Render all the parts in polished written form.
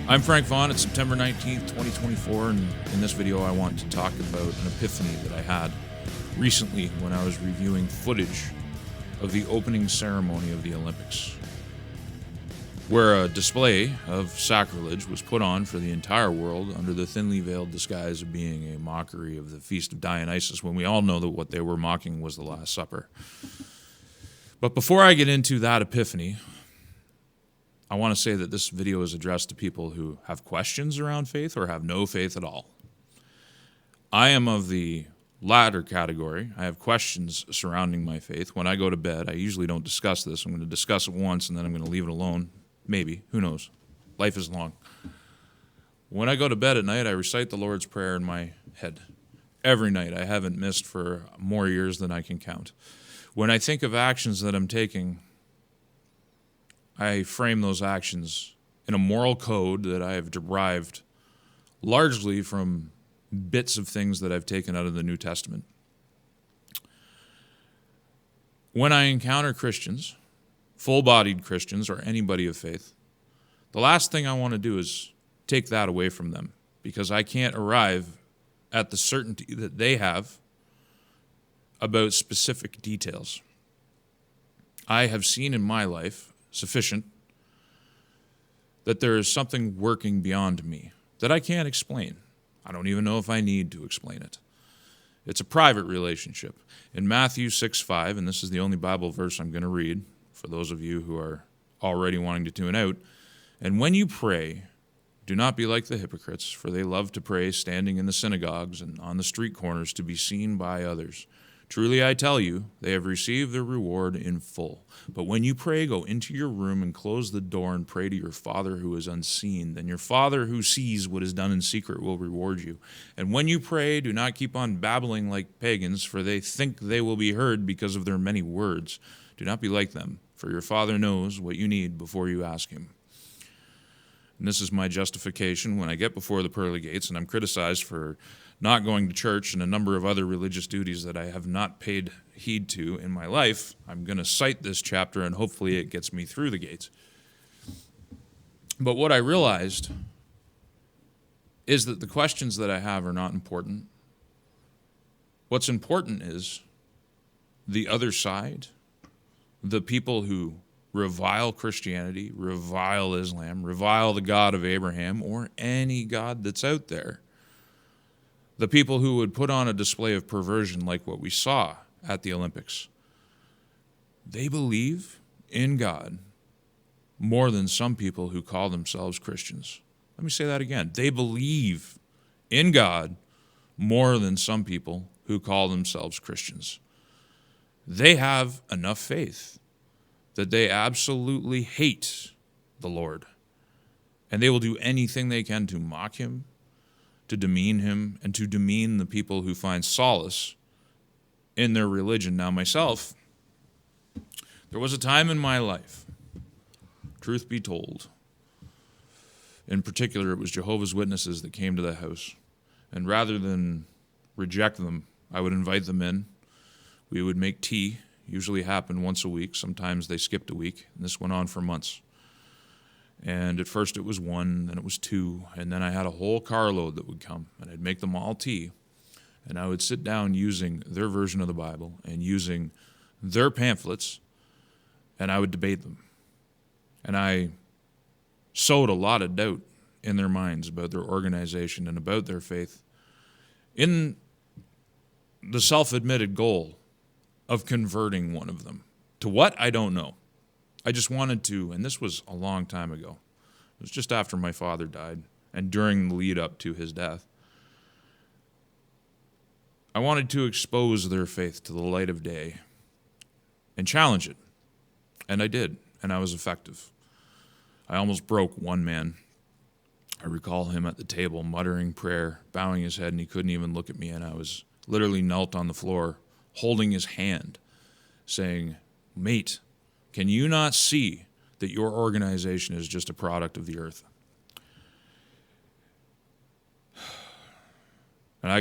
I'm Frank Vaughn. It's September 19th, 2024, and in this video I want to talk about an epiphany that I had recently when I was reviewing footage of the opening ceremony of the Olympics, where a display of sacrilege was put on for the entire world under the thinly veiled disguise of being a mockery of the Feast of Dionysus, when we all know that what they were mocking was the Last Supper. But before I get into that epiphany, I want to say that this video is addressed to people who have questions around faith or have no faith at all. I am of the latter category. I have questions surrounding my faith. When I go to bed, I usually don't discuss this. I'm going to discuss it once and then I'm going to leave it alone. Maybe. Who knows? Life is long. When I go to bed at night, I recite the Lord's Prayer in my head. Every night. I haven't missed for more years than I can count. When I think of actions that I'm taking, I frame those actions in a moral code that I have derived largely from bits of things that I've taken out of the New Testament. When I encounter Christians, full-bodied Christians or anybody of faith, the last thing I want to do is take that away from them, because I can't arrive at the certainty that they have about specific details. I have seen in my life sufficient that there is something working beyond me that I can't explain. I don't even know if I need to explain it. It's a private relationship. In Matthew 6:5, and this is the only Bible verse I'm going to read for those of you who are already wanting to tune out, "And when you pray, do not be like the hypocrites, for they love to pray standing in the synagogues and on the street corners to be seen by others. Truly I tell you, they have received their reward in full. But when you pray, go into your room and close the door and pray to your Father who is unseen. Then your Father who sees what is done in secret will reward you. And when you pray, do not keep on babbling like pagans, for they think they will be heard because of their many words. Do not be like them, for your Father knows what you need before you ask him." And this is my justification when I get before the pearly gates and I'm criticized for not going to church and a number of other religious duties that I have not paid heed to in my life. I'm going to cite this chapter and hopefully it gets me through the gates. But what I realized is that the questions that I have are not important. What's important is the other side, the people who revile Christianity, revile Islam, revile the God of Abraham, or any God that's out there. The people who would put on a display of perversion like what we saw at the Olympics. They believe in God more than some people who call themselves Christians. Let me say that again. They believe in God more than some people who call themselves Christians. They have enough faith that they absolutely hate the Lord. And they will do anything they can to mock him, to demean him, and to demean the people who find solace in their religion. Now, myself, there was a time in my life, truth be told, in particular, it was Jehovah's Witnesses that came to the house. And rather than reject them, I would invite them in. We would make tea. Usually happened once a week. Sometimes they skipped a week, and this went on for months. And at first it was one, then it was two, and then I had a whole carload that would come, and I'd make them all tea, and I would sit down using their version of the Bible and using their pamphlets, and I would debate them. And I sowed a lot of doubt in their minds about their organization and about their faith in the self-admitted goal of converting one of them. To what? I don't know. I just wanted to, and this was a long time ago. It was just after my father died and during the lead up to his death. I wanted to expose their faith to the light of day and challenge it. And I did, and I was effective. I almost broke one man. I recall him at the table muttering prayer, bowing his head, and he couldn't even look at me, and I was literally knelt on the floor, holding his hand, saying, "Mate, can you not see that your organization is just a product of the earth?" And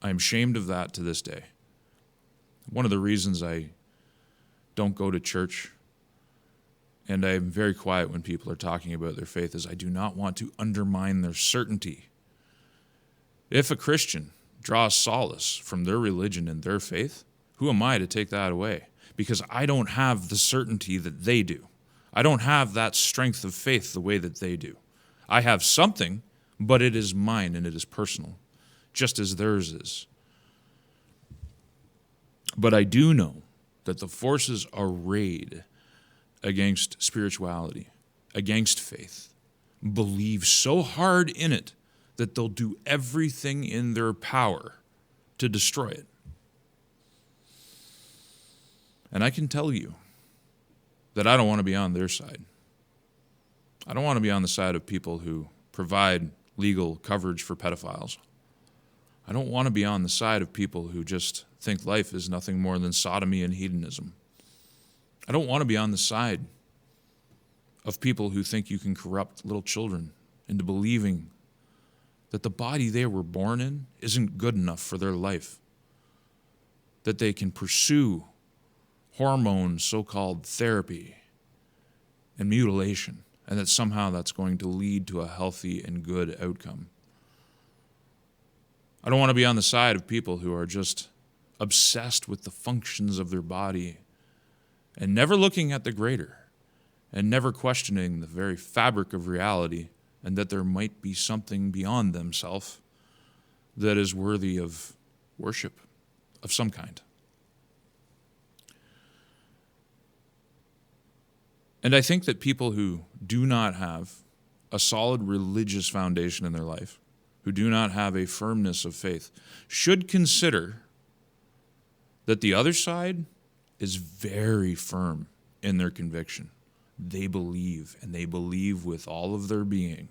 I'm ashamed of that to this day. One of the reasons I don't go to church and I'm very quiet when people are talking about their faith, is I do not want to undermine their certainty. If a Christian draws solace from their religion and their faith, who am I to take that away? Because I don't have the certainty that they do. I don't have that strength of faith the way that they do. I have something, but it is mine and it is personal, just as theirs is. But I do know that the forces arrayed against spirituality, against faith, believe so hard in it that they'll do everything in their power to destroy it. And I can tell you that I don't want to be on their side. I don't want to be on the side of people who provide legal coverage for pedophiles. I don't want to be on the side of people who just think life is nothing more than sodomy and hedonism. I don't want to be on the side of people who think you can corrupt little children into believing that the body they were born in isn't good enough for their life, that they can pursue hormone so-called therapy and mutilation, and that somehow that's going to lead to a healthy and good outcome. I don't want to be on the side of people who are just obsessed with the functions of their body and never looking at the greater and never questioning the very fabric of reality and that there might be something beyond themselves that is worthy of worship of some kind. And I think that people who do not have a solid religious foundation in their life, who do not have a firmness of faith, should consider that the other side is very firm in their conviction. They believe, and they believe with all of their being,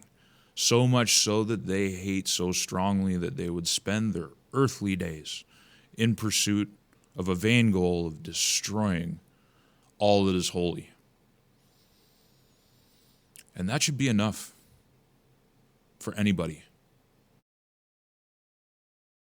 so much so that they hate so strongly that they would spend their earthly days in pursuit of a vain goal of destroying all that is holy. And that should be enough for anybody